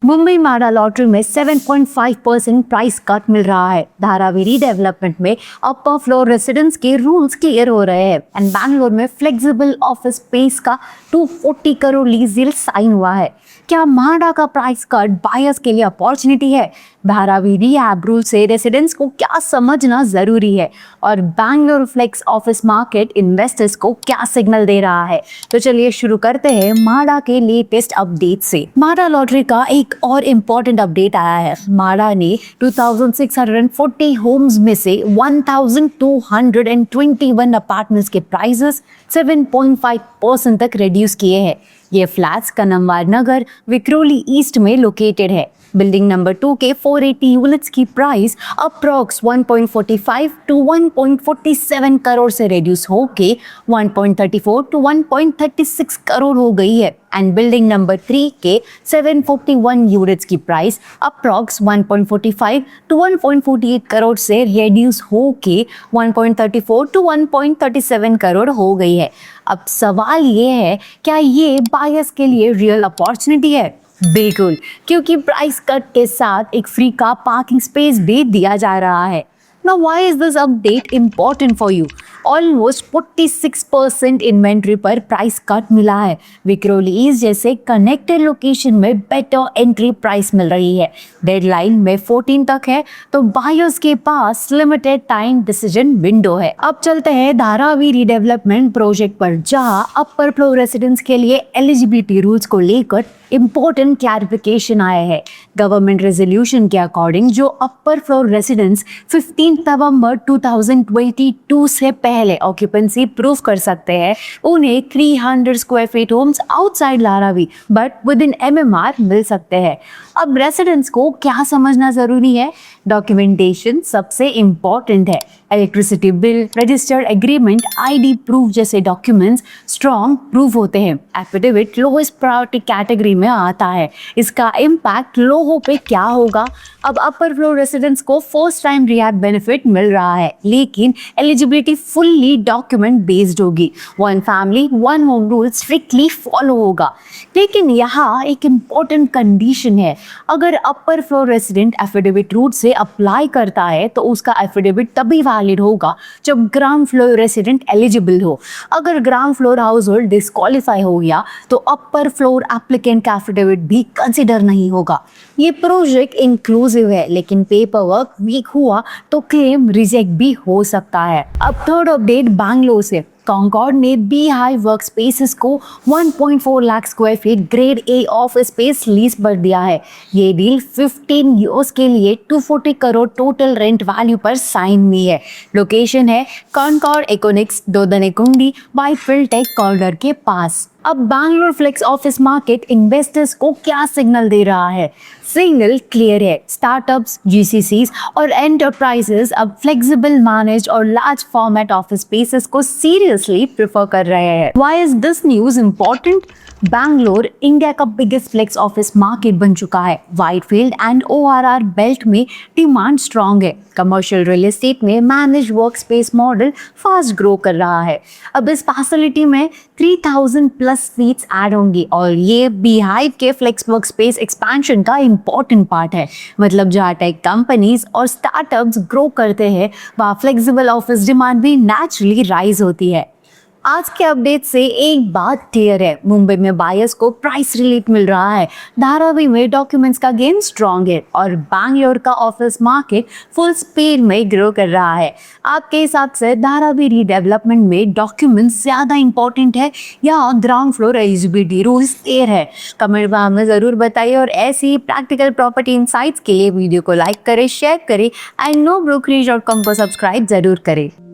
मुंबई माडा लॉटरी में 7.5% price cut मिल रहा है। धारावी रीडेवलपमेंट में अपर फ्लोर रेसिडेंट्स के रूल्स क्लियर हो रहे हैं एंड बैंगलोर में फ्लेक्सिबल ऑफिस स्पेस का 240 करोड़ लीज डील साइन हुआ है। क्या माडा का प्राइस कट बायर्स के लिए अपॉर्चुनिटी है? धारावी रीहैब रूल से रेसिडेंट्स को क्या समझना जरूरी है और Bangalore flex office market investors को क्या सिग्नल दे रहा है? तो चलिए शुरू करते हैं माडा के लेटेस्ट अपडेट से। माडा लॉटरी का एक और इम्पोर्टेंट अपडेट आया है। माडा ने 2640 होम्स में से 1221 अपार्टमेंट्स के प्राइसेस 7.5% तक रिड्यूस किए हैं। ये फ्लैट्स कनमवार नगर विक्रोली ईस्ट में लोकेटेड है। बिल्डिंग नंबर 2 के 480 यूनिट्स की प्राइस अप्रॉक्स 1.45 टू 1.47 करोड़ से रिड्यूस होके 1.34 टू 1.36 करोड़ हो गई है एंड बिल्डिंग नंबर 3 के 741 यूनिट्स की प्राइस अप्रॉक्स 1.45 टू 1.48 करोड़ से रिड्यूस होके 1.34 टू 1.37 करोड़ हो गई है। अब सवाल ये है, क्या ये बायर्स के लिए रियल अपॉर्चुनिटी है? बिल्कुल, क्योंकि प्राइस कट के साथ एक फ्री कार पार्किंग स्पेस भी दिया जा रहा है। Now, why is this update important for you? Almost 46% inventory पर प्राइस कट मिला है। विक्रोली ईस्ट जैसे कनेक्टेड लोकेशन में बेटर एंट्री प्राइस मिल रही है। डेडलाइन में 14 तक है, तो बायर्स के पास लिमिटेड टाइम डिसीजन विंडो है। अब चलते हैं धारावी रीडेवलपमेंट प्रोजेक्ट पर, जहां अपर फ्लोर रेसिडेंट्स के लिए एलिजिबिलिटी रूल्स को लेकर इम्पोर्टेंट क्लैरिफिकेशन आया है। गवर्नमेंट रेजोल्यूशन के अकॉर्डिंग जो अपर फ्लोर रेसिडेंट्स 15 नवंबर 2022 से पहले ऑक्यूपेंसी प्रूव कर सकते हैं, उन्हें 300 square feet homes outside Dharavi but within MMR मिल सकते हैं। अब रेसिडेंट्स को क्या समझना जरूरी है? डॉक्यूमेंटेशन सबसे इम्पोर्टेंट है। Electricity bill, registered agreement, ID proof जैसे डॉक्यूमेंट्स स्ट्रॉन्ग प्रूफ होते हैं। एफिडेविट लोएस्ट प्रायोरिटी कैटेगरी में आता है। इसका इम्पैक्ट लोगों पे क्या होगा? अब अपर फ्लोर रेसिडेंट्स को फर्स्ट टाइम रिहैब बेनिफिट मिल रहा है, लेकिन एलिजिबिलिटी फुल्ली डॉक्यूमेंट बेस्ड होगी। One family one home rule strictly follow होगा। लेकिन यहाँ एक इम्पोर्टेंट कंडीशन है, अगर upper floor resident affidavit route से अप्लाई करता है तो उसका एफिडेविट तभी वैलिड होगा जब ग्राउंड फ्लोर रेसिडेंट एलिजिबल हो। अगर ground floor house hold disqualify हो गया तो अपर फ्लोर एप्लीकेंट का एफिडेविट भी कंसिडर नहीं होगा। ये प्रोजेक्ट इंक्लूसिव है, लेकिन पेपर वर्क वीक हुआ तो क्लेम रिजेक्ट भी हो सकता है। अब थर्ड अपडेट बैंगलोर से। कॉन्कॉर्ड ने Beehive वर्कस्पेसेस को 1.4 lakh square feet grade A office space lease पर दिया है। ये डील 15 ईयर्स के लिए 240 करोड़ टोटल रेंट वैल्यू पर साइन हुई है। लोकेशन है Concorde Iconics Doddanekundi Whitefield tech corridor के पास। अब Bangalore flex office market investors को क्या सिग्नल दे रहा है? सिग्नल क्लियर है। स्टार्टअप्स, GCCs और एंटरप्राइजेस अब फ्लेक्सिबल मैनेज्ड और लार्ज फॉर्मेट ऑफिस स्पेसेस को सीरियसली प्रेफर कर रहे हैं। Why is this news important? Bangalore India का बिगेस्ट फ्लेक्स ऑफिस मार्केट बन चुका है। व्हाइटफील्ड एंड ORR बेल्ट में डिमांड स्ट्रॉन्ग है। कमर्शियल रियल एस्टेट में manage work space model fast grow कर रहा है। अब इस फैसिलिटी में 3000 प्लस सीट्स ऐड होंगी और ये Beehive के फ्लेक्स वर्क स्पेस एक्सपेंशन का इम्पोर्टेंट पार्ट है। मतलब जहाँ टेक कंपनीज और स्टार्टअप्स ग्रो करते हैं, वहाँ फ्लेक्सिबल ऑफिस डिमांड भी नेचुरली राइज होती है। आज के अपडेट से एक बात क्लियर है, मुंबई में बायर्स को प्राइस रिलीफ मिल रहा है। धारावी में डॉक्यूमेंट्स का गेम स्ट्रॉन्ग है और बैंगलोर का ऑफिस मार्केट फुल स्पीड में ग्रो कर रहा है। आपके हिसाब से धारावी रीडेवलपमेंट में डॉक्यूमेंट्स ज़्यादा इंपॉर्टेंट है या ground floor eligibility rules clear है? कमेंट में हमें ज़रूर बताइए और ऐसी ही प्रैक्टिकल प्रॉपर्टी इनसाइट्स के लिए वीडियो को लाइक करें, शेयर करें एंड NoBrokerage.com को सब्सक्राइब ज़रूर करें।